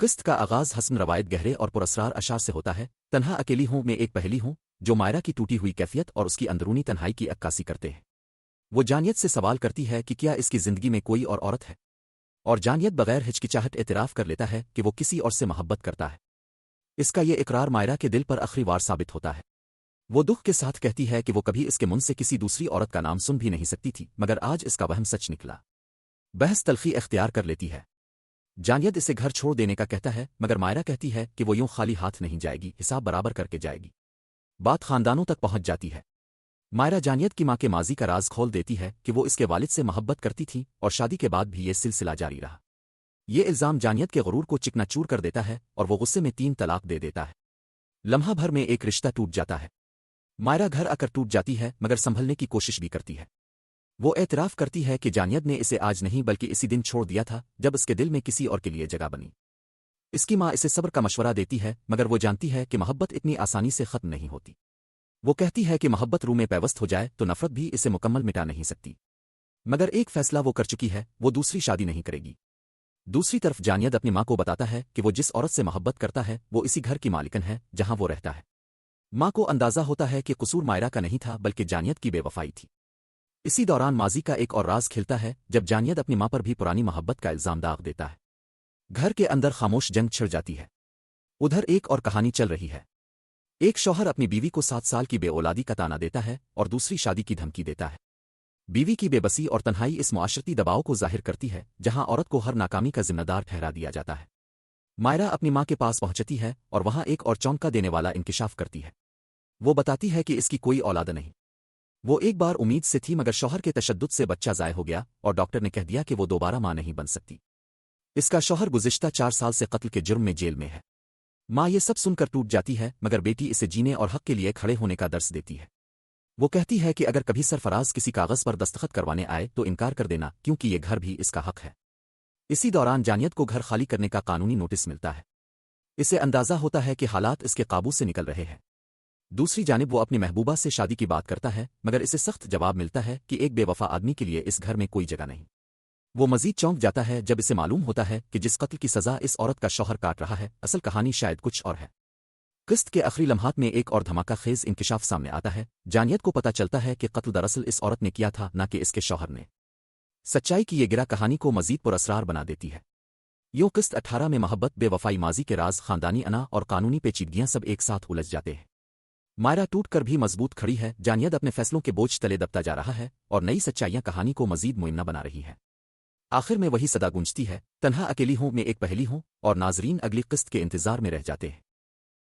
قسط کا آغاز حسن روایت گہرے اور پراسرار اشعار سے ہوتا ہے۔ تنہا اکیلی ہوں میں ایک پہلی ہوں جو مائرہ کی ٹوٹی ہوئی کیفیت اور اس کی اندرونی تنہائی کی عکاسی کرتے ہیں۔ وہ جانیت سے سوال کرتی ہے کہ کیا اس کی زندگی میں کوئی اور عورت ہے، اور جانیت بغیر ہچکچاہٹ اعتراف کر لیتا ہے کہ وہ کسی اور سے محبت کرتا ہے۔ اس کا یہ اقرار مائرہ کے دل پر آخری وار ثابت ہوتا ہے۔ وہ دکھ کے ساتھ کہتی ہے کہ وہ کبھی اس کے منہ سے کسی دوسری عورت کا نام سن بھی نہیں سکتی تھی، مگر آج اس کا وہم سچ نکلا۔ بحث تلخی اختیار کر لیتی ہے۔ جانیت اسے گھر چھوڑ دینے کا کہتا ہے، مگر مائرہ کہتی ہے کہ وہ یوں خالی ہاتھ نہیں جائے گی، حساب برابر کر کے جائے گی۔ بات خاندانوں تک پہنچ جاتی ہے۔ مائرہ جانیت کی ماں کے ماضی کا راز کھول دیتی ہے کہ وہ اس کے والد سے محبت کرتی تھی اور شادی کے بعد بھی یہ سلسلہ جاری رہا۔ یہ الزام جانیت کے غرور کو چکنا چور کر دیتا ہے اور وہ غصے میں 3 طلاق دے دیتا ہے۔ لمحہ بھر میں ایک رشتہ ٹوٹ جاتا ہے۔ مائرہ گھر آ کر ٹوٹ جاتی ہے مگر سنبھلنے کی کوشش بھی کرتی ہے۔ وہ اعتراف کرتی ہے کہ جانیت نے اسے آج نہیں بلکہ اسی دن چھوڑ دیا تھا جب اس کے دل میں کسی اور کے لیے جگہ بنی۔ اس کی ماں اسے صبر کا مشورہ دیتی ہے مگر وہ جانتی ہے کہ محبت اتنی آسانی سے ختم نہیں ہوتی۔ وہ کہتی ہے کہ محبت روح میں پیوست ہو جائے تو نفرت بھی اسے مکمل مٹا نہیں سکتی، مگر ایک فیصلہ وہ کر چکی ہے، وہ دوسری شادی نہیں کرے گی۔ دوسری طرف جانیت اپنی ماں کو بتاتا ہے کہ وہ جس عورت سے محبت کرتا ہے وہ اسی گھر کی مالکن ہے جہاں وہ رہتا ہے۔ ماں کو اندازہ ہوتا ہے کہ قصور مائرہ کا نہیں تھا بلکہ جانیت کی بے وفائی تھی۔ اسی دوران ماضی کا ایک اور راز کھلتا ہے جب جانیت اپنی ماں پر بھی پرانی محبت کا الزام داغ دیتا ہے۔ گھر کے اندر خاموش جنگ چھڑ جاتی ہے۔ ادھر ایک اور کہانی چل رہی ہے۔ ایک شوہر اپنی بیوی کو 7 سال کی بے اولادی کا تانا دیتا ہے اور دوسری شادی کی دھمکی دیتا ہے۔ بیوی کی بے بسی اور تنہائی اس معاشرتی دباؤ کو ظاہر کرتی ہے جہاں عورت کو ہر ناکامی کا ذمہ دار ٹھہرا دیا جاتا ہے۔ مائرہ اپنی ماں کے پاس پہنچتی ہے اور وہاں ایک اور چونکا دینے والا انکشاف کرتی ہے۔ وہ بتاتی ہے کہ اس کی کوئی اولاد نہیں۔ وہ ایک بار امید سے تھی مگر شوہر کے تشدد سے بچہ ضائع ہو گیا اور ڈاکٹر نے کہہ دیا کہ وہ دوبارہ ماں نہیں بن سکتی۔ اس کا شوہر گزشتہ 4 سال سے قتل کے جرم میں جیل میں ہے۔ ماں یہ سب سن کر ٹوٹ جاتی ہے مگر بیٹی اسے جینے اور حق کے لیے کھڑے ہونے کا درس دیتی ہے۔ وہ کہتی ہے کہ اگر کبھی سرفراز کسی کاغذ پر دستخط کروانے آئے تو انکار کر دینا کیونکہ یہ گھر بھی اس کا حق ہے۔ اسی دوران جانیت کو گھر خالی کرنے کا قانونی نوٹس ملتا ہے۔ اسے اندازہ ہوتا ہے کہ حالات اس کے قابو سے نکل رہے ہیں۔ دوسری جانب وہ اپنی محبوبہ سے شادی کی بات کرتا ہے مگر اسے سخت جواب ملتا ہے کہ ایک بے وفا آدمی کے لیے اس گھر میں کوئی جگہ نہیں۔ وہ مزید چونک جاتا ہے جب اسے معلوم ہوتا ہے کہ جس قتل کی سزا اس عورت کا شوہر کاٹ رہا ہے اصل کہانی شاید کچھ اور ہے۔ قسط کے آخری لمحات میں ایک اور دھماکہ خیز انکشاف سامنے آتا ہے۔ جانیت کو پتہ چلتا ہے کہ قتل دراصل اس عورت نے کیا تھا نہ کہ اس کے شوہر نے۔ سچائی کی یہ گرہ کہانی کو مزید پراسرار بنا دیتی ہے۔ یوں قسط 18 میں محبت، بے وفائی، ماضی کے راز، خاندانی انا اور قانونی پیچیدگیاں سب ایک ساتھ الجھ جاتے ہیں۔ مائرہ ٹوٹ کر بھی مضبوط کھڑی ہے، جانیت اپنے فیصلوں کے بوجھ تلے دبتا جا رہا ہے اور نئی سچائیاں کہانی کو مزید معینہ بنا رہی ہے۔ آخر میں وہی صدا گونجتی ہے، تنہا اکیلی ہوں میں ایک پہلی ہوں، اور ناظرین اگلی قسط کے انتظار میں رہ جاتے ہیں۔